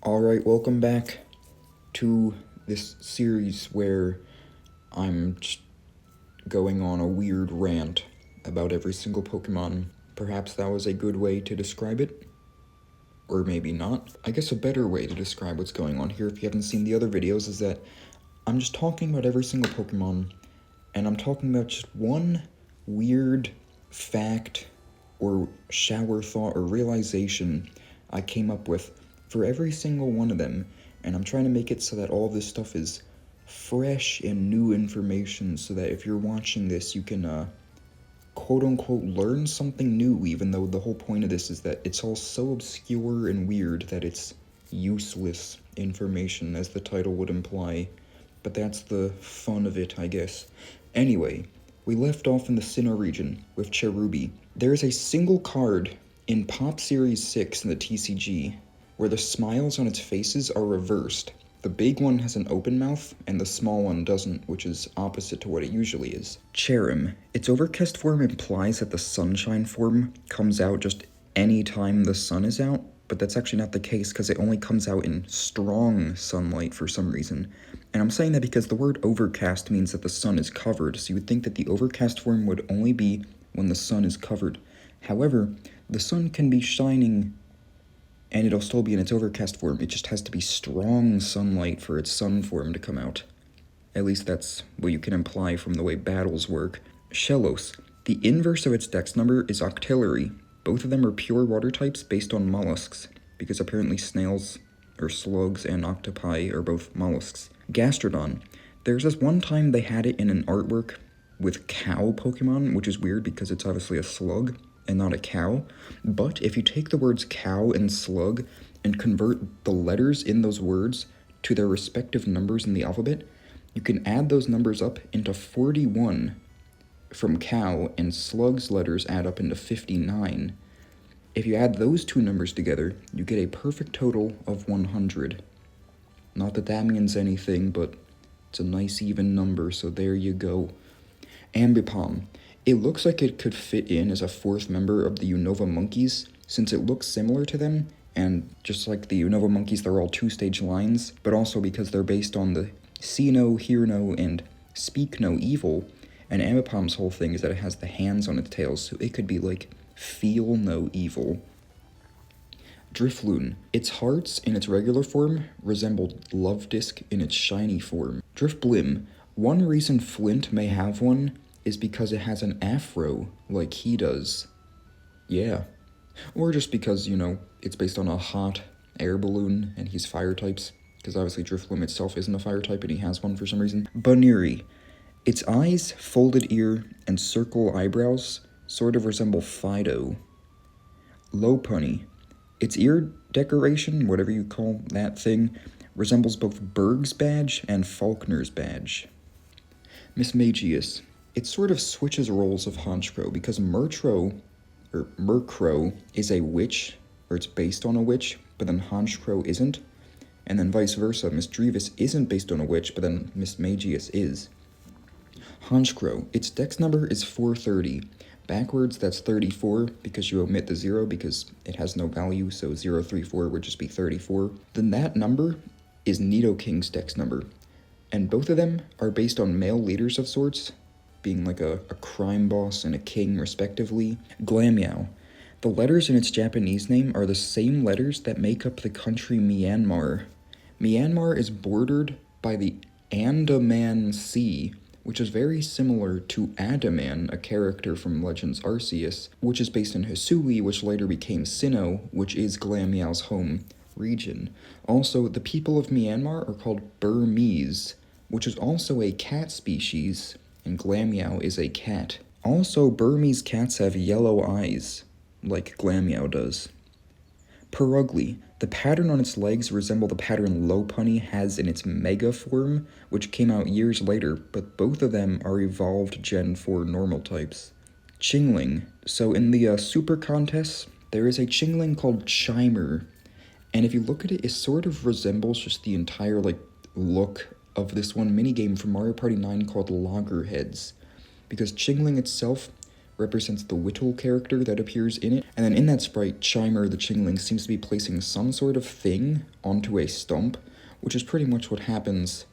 Alright, welcome back to this series where I'm just going on a weird rant about every single Pokemon. Perhaps that was a good way to describe it, or maybe not. I guess a better way to describe what's going on here, if you haven't seen the other videos, is that I'm just talking about every single Pokemon, and I'm talking about just one weird fact or shower thought or realization I came up with for every single one of them, and I'm trying to make it so that all this stuff is fresh and new information, so that if you're watching this, you can, quote-unquote, learn something new, even though the whole point of this is that it's all so obscure and weird that it's useless information, as the title would imply. But that's the fun of it, I guess. Anyway, we left off in the Sinnoh region with Cherubi. There is a single card in Pop Series 6 in the TCG where the smiles on its faces are reversed. The big one has an open mouth, and the small one doesn't, which is opposite to what it usually is. Cherim. Its overcast form implies that the sunshine form comes out just any time the sun is out, but that's actually not the case because it only comes out in strong sunlight for some reason. And I'm saying that because the word overcast means that the sun is covered, so you would think that the overcast form would only be when the sun is covered. However, the sun can be shining and it'll still be in its overcast form. It just has to be strong sunlight for its sun form to come out. At least that's what you can imply from the way battles work. Shellos. The inverse of its dex number is Octillery. Both of them are pure water types based on mollusks, because apparently snails, or slugs, and octopi are both mollusks. Gastrodon. There's this one time they had it in an artwork with cow Pokemon, which is weird because it's obviously a slug and not a cow, but if you take the words cow and slug and convert the letters in those words to their respective numbers in the alphabet, you can add those numbers up into 41 from cow, and slug's letters add up into 59. If you add those two numbers together, you get a perfect total of 100. Not that that means anything, but it's a nice even number, so there you go. Ambipom. It looks like it could fit in as a fourth member of the Unova monkeys, since it looks similar to them, and just like the Unova monkeys, they're all two-stage lines, but also because they're based on the See No, Hear No, and Speak No Evil, and Ambipom's whole thing is that it has the hands on its tail, so it could be like Feel No Evil. Drifloon. Its hearts in its regular form resemble Love Disc in its shiny form. Drifblim. One reason Flint may have one is because it has an afro, like he does. Yeah. Or just because, it's based on a hot air balloon, and he's fire types, because obviously Drifloon itself isn't a fire type, and he has one for some reason. Baneri. Its eyes, folded ear, and circle eyebrows sort of resemble Fido. Lopunny. Its ear decoration, whatever you call that thing, resembles both Berg's badge and Faulkner's badge. Mismagius. It sort of switches roles of Honchkrow, because Murkrow is a witch, or it's based on a witch, but then Honchkrow isn't, and then vice versa. Misdreavus isn't based on a witch, but then Mismagius is. Honchkrow, its dex number is 430. Backwards, that's 34, because you omit the 0, because it has no value, so 034 would just be 34. Then that number is Nidoking's dex number, and both of them are based on male leaders of sorts, being like a crime boss and a king, respectively. Glameow. The letters in its Japanese name are the same letters that make up the country Myanmar. Myanmar is bordered by the Andaman Sea, which is very similar to Adaman, a character from Legends Arceus, which is based in Hisui, which later became Sinnoh, which is Glameow's home region. Also, the people of Myanmar are called Burmese, which is also a cat species, and Glameow is a cat. Also, Burmese cats have yellow eyes, like Glameow does. Purugly. The pattern on its legs resemble the pattern Lopunny has in its Mega form, which came out years later, but both of them are evolved Gen 4 normal types. Chingling. So in the Super Contests, there is a Chingling called Chimer, and if you look at it, it sort of resembles just the entire, look of this one minigame from Mario Party 9 called Loggerheads, because Chingling itself represents the Whittle character that appears in it. And then in that sprite, Chimer the Chingling seems to be placing some sort of thing onto a stump, which is pretty much what happens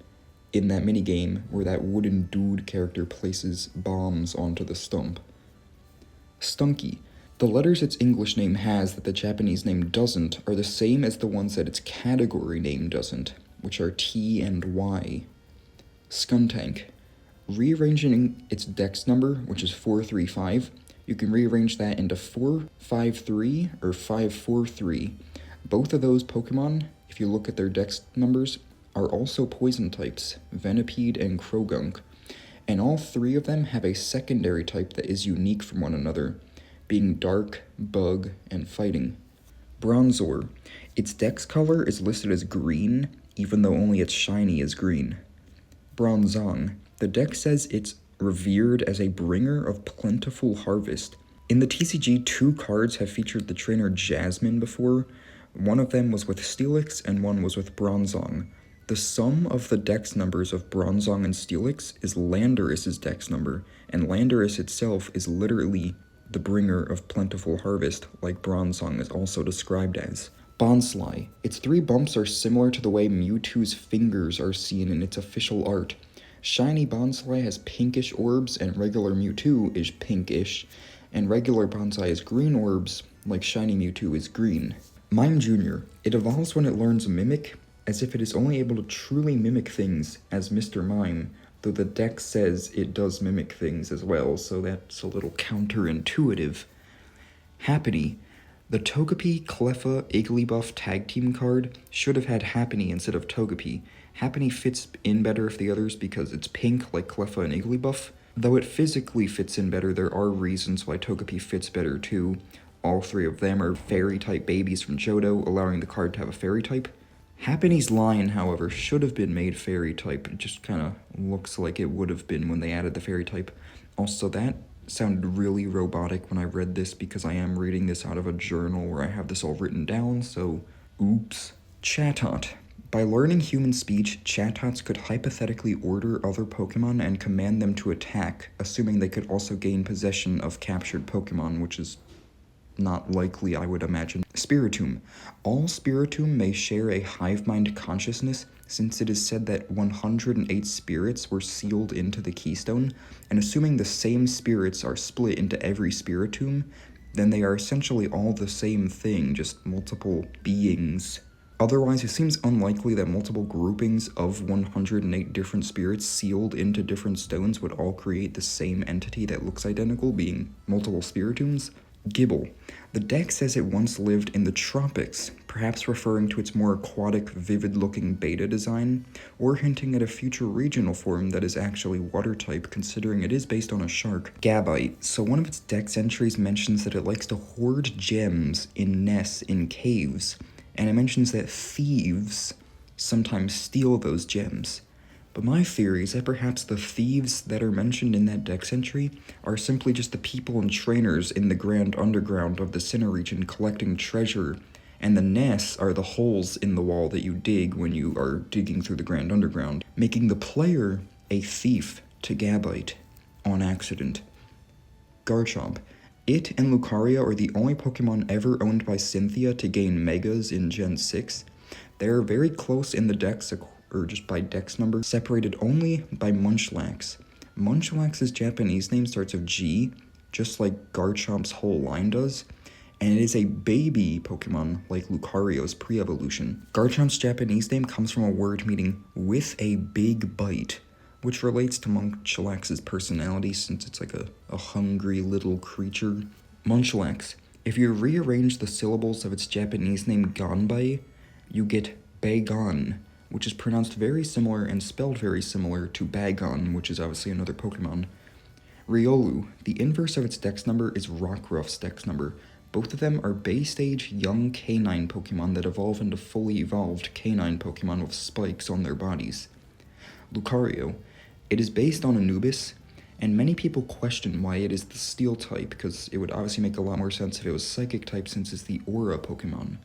in that minigame where that wooden dude character places bombs onto the stump. Stunky. The letters its English name has that the Japanese name doesn't are the same as the ones that its category name doesn't, which are T and Y. Skuntank. Rearranging its dex number, which is 435, you can rearrange that into 453 or 543. Both of those Pokemon, if you look at their dex numbers, are also poison types, Venipede and Krogunk, and all three of them have a secondary type that is unique from one another, being Dark, Bug, and Fighting. Bronzor. Its dex color is listed as green, even though only its shiny is green. Bronzong. The dex says it's revered as a bringer of plentiful harvest. In the TCG, 2 cards have featured the trainer Jasmine before. One of them was with Steelix and one was with Bronzong. The sum of the dex numbers of Bronzong and Steelix is Landorus's dex number, and Landorus itself is literally the bringer of plentiful harvest, like Bronzong is also described as. Bonsly. Its 3 bumps are similar to the way Mewtwo's fingers are seen in its official art. Shiny Bonsly has pinkish orbs, and regular Mewtwo is pinkish, and regular Bonsly has green orbs, like shiny Mewtwo is green. Mime Jr. It evolves when it learns Mimic, as if it is only able to truly mimic things as Mr. Mime, though the deck says it does mimic things as well, so that's a little counterintuitive. Happiny. The Togepi, Cleffa, Igglybuff tag team card should have had Happiny instead of Togepi. Happiny fits in better if the others because it's pink like Cleffa and Igglybuff. Though it physically fits in better, there are reasons why Togepi fits better too. All 3 of them are fairy-type babies from Johto, allowing the card to have a fairy type. Happiny's line, however, should have been made fairy type. It just kind of looks like it would have been when they added the fairy type. Also, that sounded really robotic when I read this because I am reading this out of a journal where I have this all written down, so oops. Chatot. By learning human speech, Chatots could hypothetically order other Pokemon and command them to attack, assuming they could also gain possession of captured Pokemon, which is not likely, I would imagine. Spiritomb. All Spiritomb may share a hive mind consciousness, since it is said that 108 spirits were sealed into the keystone, and assuming the same spirits are split into every Spiritomb, then they are essentially all the same thing, just multiple beings. Otherwise, it seems unlikely that multiple groupings of 108 different spirits sealed into different stones would all create the same entity that looks identical, being multiple Spiritombs. Gibble. The deck says it once lived in the tropics, perhaps referring to its more aquatic, vivid-looking beta design, or hinting at a future regional form that is actually water-type, considering it is based on a shark. Gabite. So one of its deck's entries mentions that it likes to hoard gems in nests in caves, and it mentions that thieves sometimes steal those gems. But my theory is that perhaps the thieves that are mentioned in that dex entry are simply just the people and trainers in the grand underground of the Sinnoh region collecting treasure, and the nests are the holes in the wall that you dig when you are digging through the grand underground, making the player a thief to Gabite on accident. Garchomp. It and Lucario are the only Pokemon ever owned by Cynthia to gain Megas in Gen 6. They are very close in the dex, or just by dex number, separated only by Munchlax. Munchlax's Japanese name starts with G, just like Garchomp's whole line does, and it is a baby Pokemon like Lucario's pre-evolution. Garchomp's Japanese name comes from a word meaning with a big bite, which relates to Munchlax's personality since it's like a hungry little creature. Munchlax. If you rearrange the syllables of its Japanese name Ganbai, you get Bagon, which is pronounced very similar and spelled very similar to Bagon, which is obviously another Pokemon. Riolu. The inverse of its dex number is Rockruff's dex number. Both of them are base-stage young canine Pokemon that evolve into fully evolved canine Pokemon with spikes on their bodies. Lucario. It is based on Anubis, and many people question why it is the Steel type, because it would obviously make a lot more sense if it was Psychic type since it's the Aura Pokemon.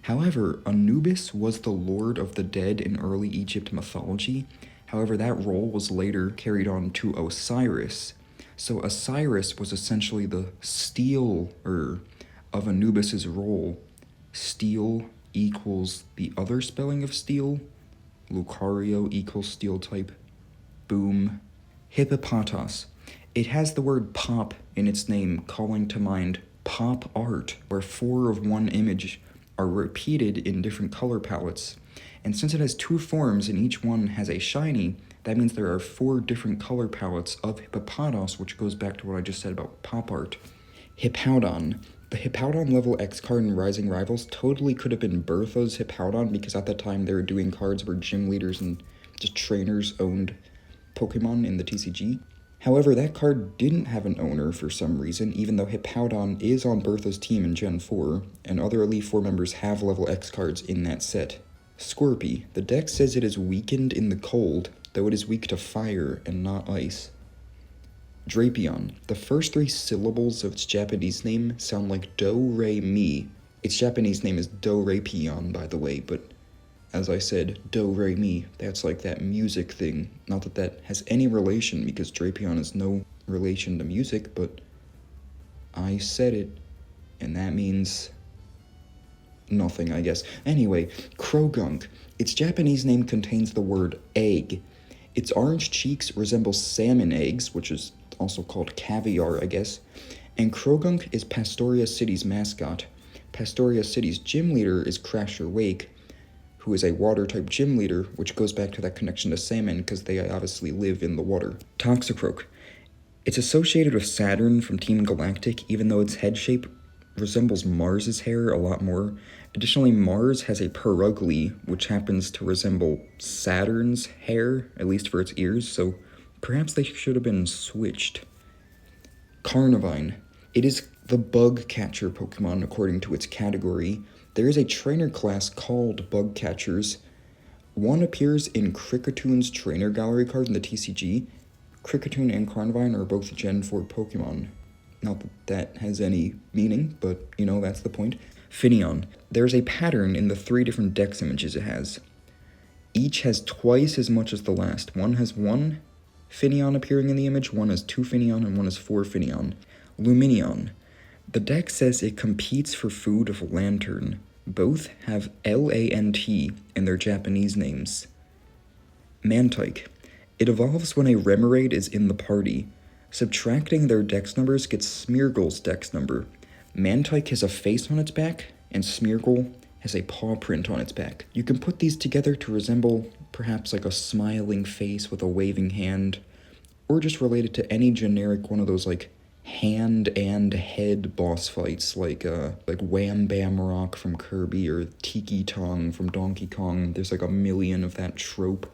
However, Anubis was the Lord of the Dead in early Egypt mythology. However, that role was later carried on to Osiris. So Osiris was essentially the stealer of Anubis's role. Steel equals the other spelling of steel. Lucario equals steel type. Boom. Hippopotas. It has the word pop in its name, calling to mind pop art, where 4 of one image are repeated in different color palettes. And since it has 2 forms and each one has a shiny, that means there are 4 different color palettes of Hippopotas, which goes back to what I just said about pop art. Hippowdon. The Hippowdon level X card in Rising Rivals totally could have been Bertha's Hippowdon, because at that time they were doing cards where gym leaders and just trainers owned Pokemon in the TCG. However, that card didn't have an owner for some reason, even though Hippowdon is on Bertha's team in Gen 4, and other Elite Four members have level X cards in that set. Scorpy. The deck says it is weakened in the cold, though it is weak to fire and not ice. Drapion. The first 3 syllables of its Japanese name sound like do-re-mi. Its Japanese name is do-re-pion, by the way, but as I said, do-re-mi, that's like that music thing. Not that that has any relation, because Drapion is no relation to music, but I said it, and that means nothing, I guess. Anyway, Croagunk. Its Japanese name contains the word egg. Its orange cheeks resemble salmon eggs, which is also called caviar, I guess. And Croagunk is Pastoria City's mascot. Pastoria City's gym leader is Crasher Wake, who is a water-type gym leader, which goes back to that connection to salmon, because they obviously live in the water. Toxicroak. It's associated with Saturn from Team Galactic, even though its head shape resembles Mars's hair a lot more. Additionally, Mars has a perugly, which happens to resemble Saturn's hair, at least for its ears, so perhaps they should have been switched. Carnivine. It is the bug catcher Pokemon according to its category. There is a trainer class called Bug Catchers. One appears in Krickettoon's trainer gallery card in the TCG. Krickettoon and Carnivine are both Gen 4 Pokemon. Not that that has any meaning, but, that's the point. Finneon. There's a pattern in the 3 different dex images it has. Each has twice as much as the last. One has 1 Finneon appearing in the image, one has 2 Finneon, and one has 4 Finneon. Lumineon. The deck says it competes for food of Lantern. Both have L-A-N-T in their Japanese names. Mantike. It evolves when a Remoraid is in the party. Subtracting their dex numbers gets Smeargle's dex number. Mantike has a face on its back, and Smeargle has a paw print on its back. You can put these together to resemble perhaps like a smiling face with a waving hand, or just relate it to any generic one of those like hand and head boss fights, like Wham Bam Rock from Kirby or Tiki Tong from Donkey Kong. There's like a million of that trope.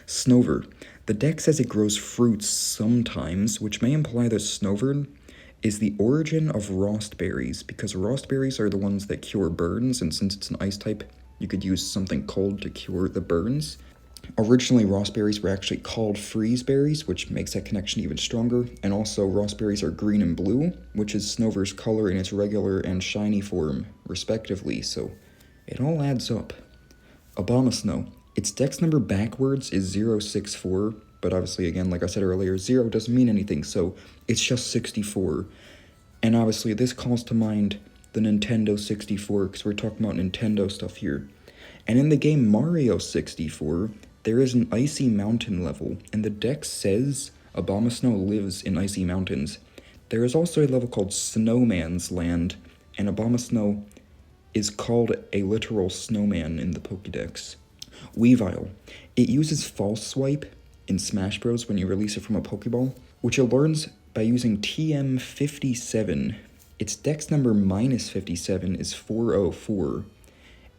Snover. The deck says it grows fruits sometimes, which may imply that Snover is the origin of Rostberries, because Rostberries are the ones that cure burns, and since it's an ice type, you could use something cold to cure the burns. Originally, Rostberries were actually called Freezeberries, which makes that connection even stronger, and also Rostberries are green and blue, which is Snover's color in its regular and shiny form, respectively, so it all adds up. Abomasnow. Its dex number backwards is 064, but obviously, again, like I said earlier, 0 doesn't mean anything, so it's just 64. And obviously, this calls to mind the Nintendo 64, because we're talking about Nintendo stuff here. And in the game Mario 64, there is an Icy Mountain level, and the deck says Abomasnow lives in Icy Mountains. There is also a level called Snowman's Land, and Abomasnow is called a literal snowman in the Pokédex. Weavile. It uses False Swipe in Smash Bros. When you release it from a Pokeball, which it learns by using TM57. Its dex number minus 57 is 404.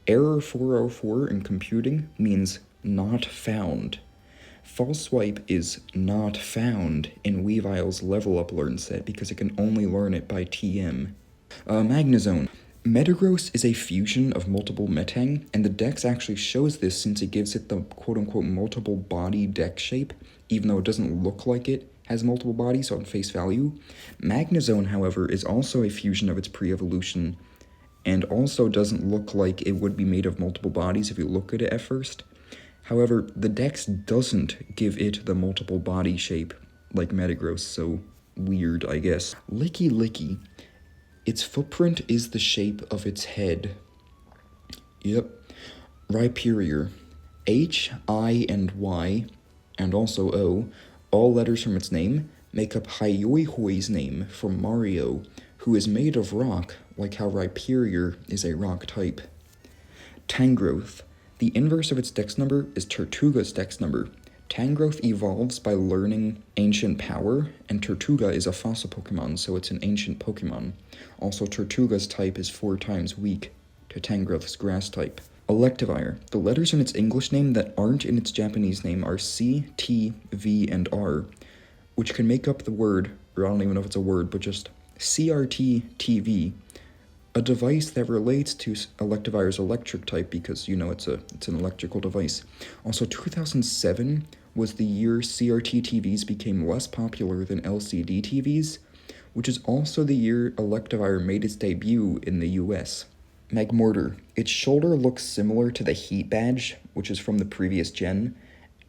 Error 404 in computing means not found. False Swipe is not found in Weavile's level up learn set because it can only learn it by TM. Magnezone. Metagross is a fusion of multiple Metang, and the dex actually shows this since it gives it the quote-unquote multiple body deck shape, even though it doesn't look like it has multiple bodies on face value. Magnezone, however, is also a fusion of its pre-evolution, and also doesn't look like it would be made of multiple bodies if you look at it at first. However, the dex doesn't give it the multiple body shape, like Metagross, so weird, I guess. Licky Licky. Its footprint is the shape of its head. Yep. Rhyperior. H, I, and Y, and also O, all letters from its name, make up Hyoihoi's name from Mario, who is made of rock, like how Rhyperior is a rock type. Tangrowth. The inverse of its dex number is Tortuga's dex number. Tangrowth evolves by learning Ancient Power, and Tortuga is a fossil Pokemon, so it's an ancient Pokemon. Also, Tortuga's type is 4 times weak to Tangrowth's grass type. Electivire. The letters in its English name that aren't in its Japanese name are C, T, V, and R, which can make up the word, or I don't even know if it's a word, but just CRT-TV, a device that relates to Electivire's electric type because, it's an electrical device. Also, 2007 was the year CRT TVs became less popular than LCD TVs, which is also the year Electivire made its debut in the US. Magmortar. Its shoulder looks similar to the Heat Badge, which is from the previous gen,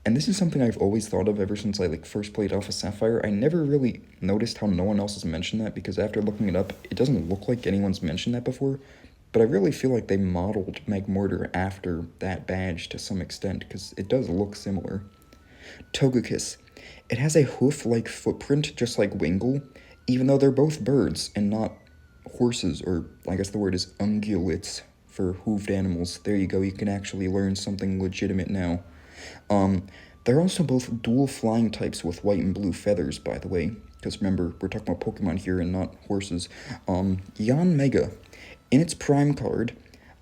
and this is something I've always thought of ever since I first played Alpha Sapphire. I never really noticed how no one else has mentioned that, because after looking it up, it doesn't look like anyone's mentioned that before, but I really feel like they modeled Magmortar after that badge to some extent, because it does look similar. Togekiss. It has a hoof-like footprint just like Wingull, even though they're both birds and not horses, or I guess the word is ungulates for hooved animals. There you go, you can actually learn something legitimate now. They're also both dual flying types with white and blue feathers, by the way, because remember, we're talking about Pokemon here and not horses. Yanmega. In its prime card,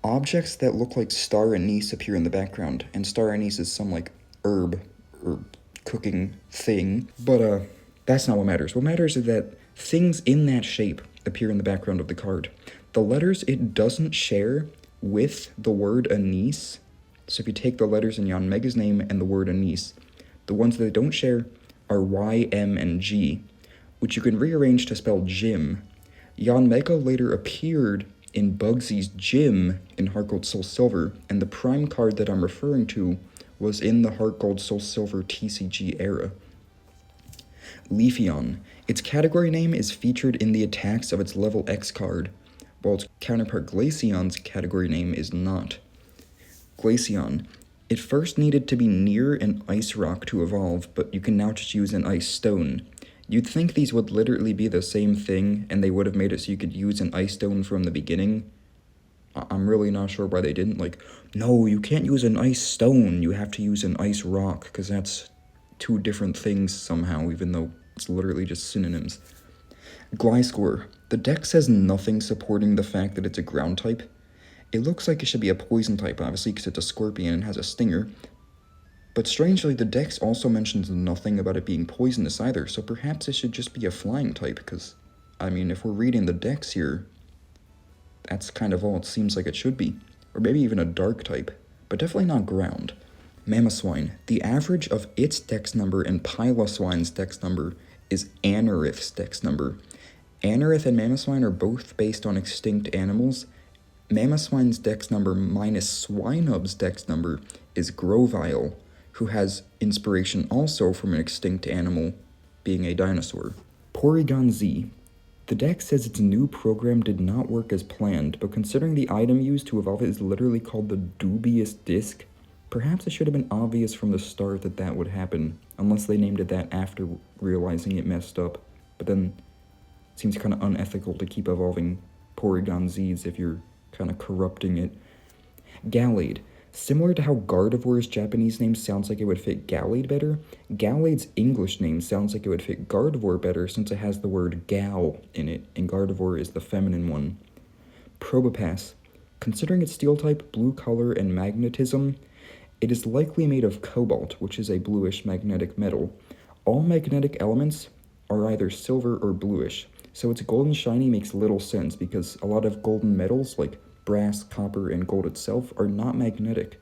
objects that look like star anise appear in the background, and star anise is some, herb or cooking thing, but, that's not what matters. What matters is that things in that shape appear in the background of the card. The letters it doesn't share with the word anise, so if you take the letters in Yanmega's name and the word anise, the ones that they don't share are Y, M, and G, which you can rearrange to spell gym. Yanmega later appeared in Bugsy's gym in Heart Gold Soul Silver, and the prime card that I'm referring to was in the Heart Gold Soul Silver TCG era. Leafeon. Its category name is featured in the attacks of its level X card, while its counterpart Glaceon's category name is not. Glaceon. It first needed to be near an ice rock to evolve, but you can now just use an ice stone. You'd think these would literally be the same thing, and they would have made it so you could use an ice stone from the beginning. I'm really not sure why they didn't. No, you can't use an ice stone, you have to use an ice rock, because that's 2 different things somehow, even though it's literally just synonyms. Gliscor. The deck says nothing supporting the fact that it's a ground type. It looks like it should be a poison type, obviously, because it's a scorpion and has a stinger. But strangely, the dex also mentions nothing about it being poisonous either, so perhaps it should just be a flying type, because, if we're reading the dex here, that's kind of all it seems like it should be. Or maybe even a dark type, but definitely not ground. Mamoswine. The average of its dex number and Piloswine's dex number is Anorith's dex number. Anorith and Mamoswine are both based on extinct animals. Mamoswine's dex number minus Swinub's dex number is Grovyle, who has inspiration also from an extinct animal, being a dinosaur. Porygon Z. The deck says its new program did not work as planned, but considering the item used to evolve it is literally called the Dubious Disc, perhaps it should have been obvious from the start that that would happen, unless they named it that after realizing it messed up. But then, it seems kind of unethical to keep evolving Porygon Zs if you're kind of corrupting it. Gallade. Similar to how Gardevoir's Japanese name sounds like it would fit Gallade better, Gallade's English name sounds like it would fit Gardevoir better since it has the word gal in it, and Gardevoir is the feminine one. Probopass. Considering its steel type, blue color, and magnetism, it is likely made of cobalt, which is a bluish magnetic metal. All magnetic elements are either silver or bluish, so its golden shiny makes little sense because a lot of golden metals, like brass, copper, and gold itself, are not magnetic.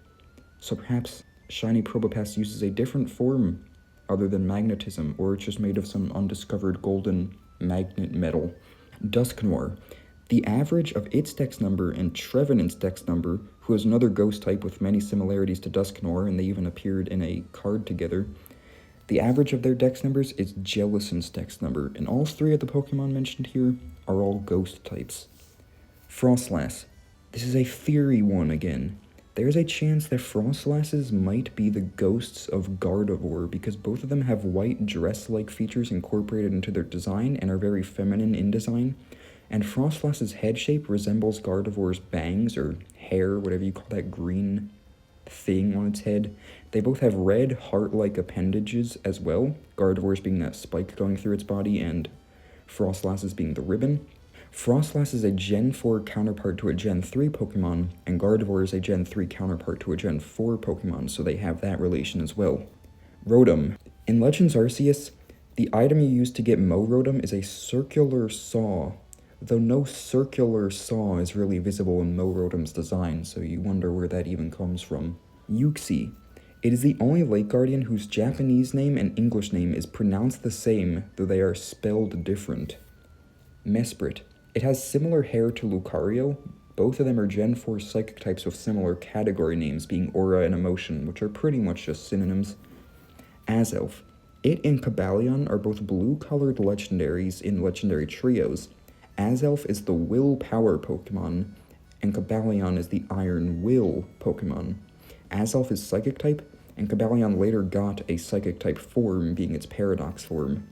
So perhaps shiny Probopass uses a different form other than magnetism, or it's just made of some undiscovered golden magnet metal. Dusknoir. The average of its dex number and Trevenant's dex number, who is another ghost type with many similarities to Dusknoir, and they even appeared in a card together, The average of their dex numbers is Jellicent's dex number, and all three of the Pokemon mentioned here are all ghost types. Frostlass. This is a theory one again. There's a chance that Frostlasses might be the ghosts of Gardevoir because both of them have white dress-like features incorporated into their design and are very feminine in design. And Frostlass's head shape resembles Gardevoir's bangs or hair, whatever you call that green thing on its head. They both have red heart-like appendages as well, Gardevoir's being that spike going through its body and Frostlass's being the ribbon. Frostlass is a Gen 4 counterpart to a Gen 3 Pokemon, and Gardevoir is a Gen 3 counterpart to a Gen 4 Pokemon, so they have that relation as well. Rotom. In Legends Arceus, the item you use to get Rotom is a circular saw, though no circular saw is really visible in Rotom's design, so you wonder where that even comes from. Uxie. It is the only Lake Guardian whose Japanese name and English name is pronounced the same, though they are spelled different. Mesprit. It has similar hair to Lucario. Both of them are Gen 4 psychic types with similar category names, being Aura and Emotion, which are pretty much just synonyms. Azelf. It and Cobalion are both blue-colored legendaries in legendary trios. Azelf is the Willpower Pokemon, and Cobalion is the Iron Will Pokemon. Azelf is Psychic type, and Cobalion later got a Psychic type form, being its Paradox form.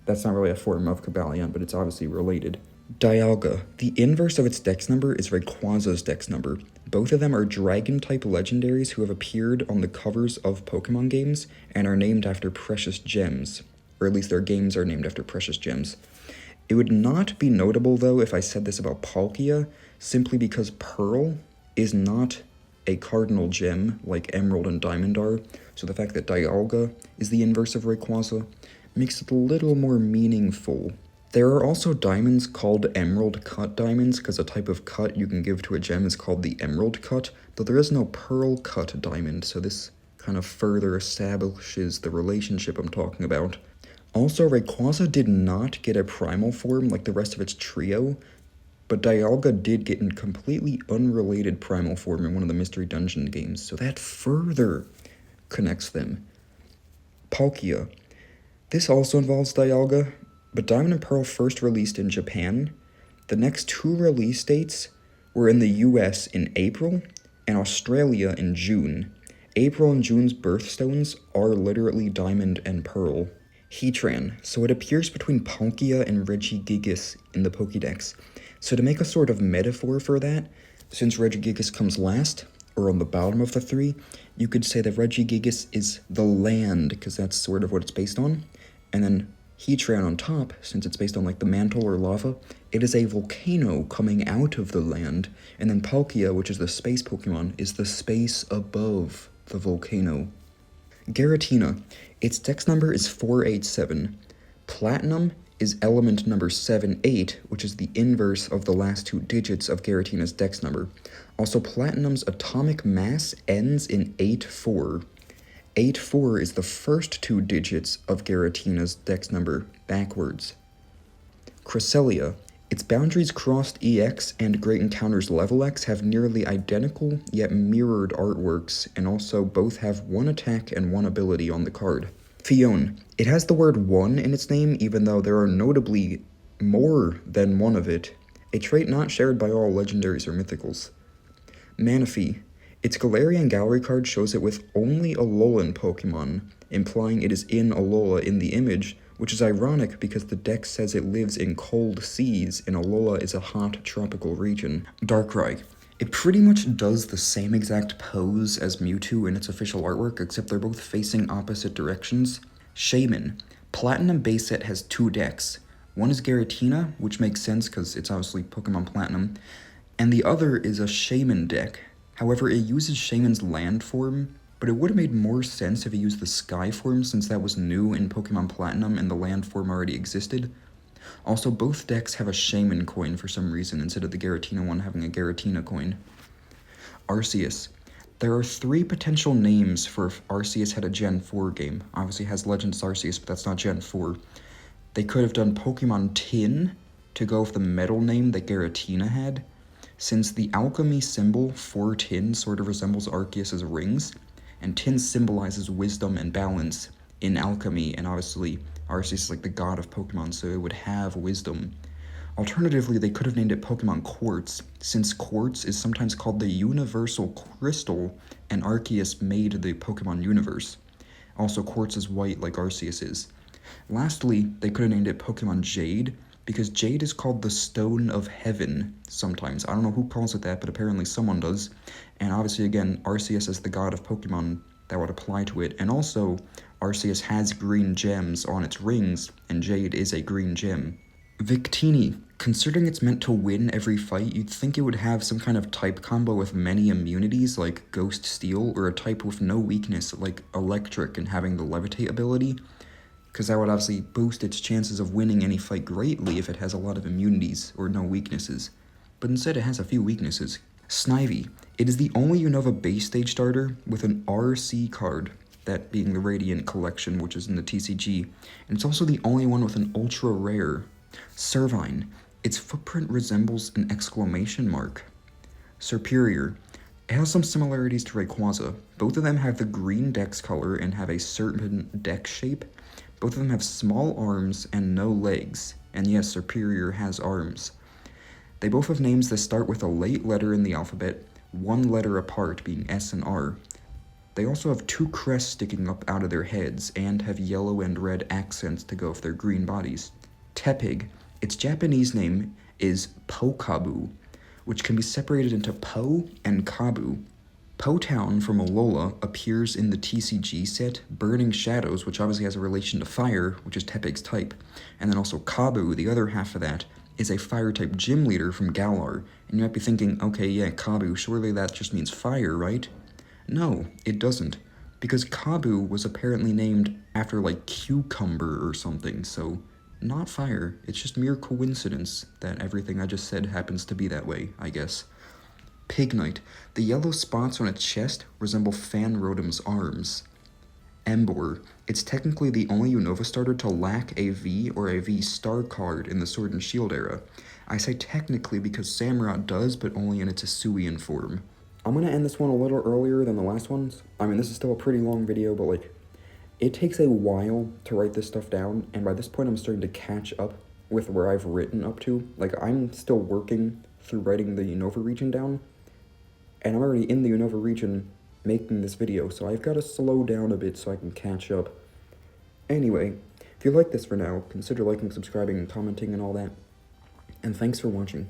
That's not really a form of Cobalion, but it's obviously related. Dialga. The inverse of its dex number is Rayquaza's dex number. Both of them are Dragon-type legendaries who have appeared on the covers of Pokemon games and are named after precious gems. Or at least their games are named after precious gems. It would not be notable, though, if I said this about Palkia, simply because Pearl is not a cardinal gem like Emerald and Diamond are, so the fact that Dialga is the inverse of Rayquaza makes it a little more meaningful. There are also diamonds called Emerald Cut diamonds, because a type of cut you can give to a gem is called the Emerald Cut, though there is no Pearl Cut diamond, so this kind of further establishes the relationship I'm talking about. Also, Rayquaza did not get a primal form like the rest of its trio, but Dialga did get a completely unrelated primal form in one of the Mystery Dungeon games, so that further connects them. Palkia. This also involves Dialga, but Diamond and Pearl first released in Japan. The next two release dates were in the US in April and Australia in June. April and June's birthstones are literally Diamond and Pearl. Heatran. So it appears between Palkia and Regigigas in the Pokédex. So to make a sort of metaphor for that, since Regigigas comes last, or on the bottom of the three, you could say that Regigigas is the land, because that's sort of what it's based on. And then Heatran on top, since it's based on like the mantle or lava, it is a volcano coming out of the land, and then Palkia, which is the space Pokemon, is the space above the volcano. Giratina. Its dex number is 487. Platinum is element number 78, which is the inverse of the last two digits of Giratina's dex number. Also, Platinum's atomic mass ends in 84. 84 is the first two digits of Giratina's dex number, backwards. Cresselia. Its boundaries crossed EX and Great Encounters Level X have nearly identical yet mirrored artworks, and also both have one attack and one ability on the card. Fion. It has the word one in its name, even though there are notably more than one of it, a trait not shared by all legendaries or mythicals. Manaphy. Its Galarian Gallery card shows it with only Alolan Pokemon, implying it is in Alola in the image, which is ironic because the dex says it lives in cold seas and Alola is a hot tropical region. Darkrai. It pretty much does the same exact pose as Mewtwo in its official artwork, except they're both facing opposite directions. Shaman. Platinum base set has two decks. One is Giratina, which makes sense because it's obviously Pokemon Platinum, and the other is a Shaman deck. However, it uses Shaman's land form, but it would have made more sense if it used the Sky form since that was new in Pokemon Platinum and the land form already existed. Also, both decks have a Shaman coin for some reason instead of the Giratina one having a Giratina coin. Arceus. There are three potential names for if Arceus had a Gen 4 game. Obviously it has Legends Arceus, but that's not Gen 4. They could have done Pokemon Tin to go with the metal name that Giratina had, since the alchemy symbol for tin sort of resembles Arceus's rings, and tin symbolizes wisdom and balance, in alchemy, and obviously Arceus is like the god of Pokemon, so it would have wisdom. Alternatively, they could have named it Pokemon Quartz, since quartz is sometimes called the universal crystal, and Arceus made the Pokemon universe. Also, quartz is white like Arceus is. Lastly, they could have named it Pokemon Jade, because Jade is called the Stone of Heaven sometimes. I don't know who calls it that, but apparently someone does. And obviously, again, Arceus is the god of Pokemon, that would apply to it. And also, Arceus has green gems on its rings, and Jade is a green gem. Victini, considering it's meant to win every fight, you'd think it would have some kind of type combo with many immunities like Ghost Steel, or a type with no weakness like Electric and having the Levitate ability, because that would obviously boost its chances of winning any fight greatly if it has a lot of immunities or no weaknesses. But instead it has a few weaknesses. Snivy, it is the only Unova base stage starter with an RC card, that being the Radiant Collection, which is in the TCG, and it's also the only one with an ultra rare. Servine, its footprint resembles an exclamation mark. Superior, it has some similarities to Rayquaza. Both of them have the green dex color and have a certain dex shape. Both of them have small arms and no legs, and yes, Superior has arms. They both have names that start with a late letter in the alphabet, one letter apart being S and R. They also have two crests sticking up out of their heads, and have yellow and red accents to go with their green bodies. Tepig, its Japanese name is Pokabu, which can be separated into Po and Kabu. Po Town from Alola appears in the TCG set Burning Shadows, which obviously has a relation to fire, which is Tepig's type. And then also Kabu, the other half of that, is a fire-type gym leader from Galar. And you might be thinking, okay, yeah, Kabu, surely that just means fire, right? No, it doesn't, because Kabu was apparently named after, like, cucumber or something, so not fire. It's just mere coincidence that everything I just said happens to be that way, I guess. Pignite, the yellow spots on its chest resemble Fanrodom's arms. Emboar, it's technically the only Unova starter to lack a V or a V-Star card in the Sword and Shield era. I say technically because Samurott does, but only in its Hisuian form. I'm gonna end this one a little earlier than the last ones. I mean, this is still a pretty long video, but like, it takes a while to write this stuff down, and by this point I'm starting to catch up with where I've written up to. Like, I'm still working through writing the Unova region down, and I'm already in the Unova region making this video, so I've got to slow down a bit so I can catch up. Anyway, if you like this for now, consider liking, subscribing, and commenting and all that. And thanks for watching.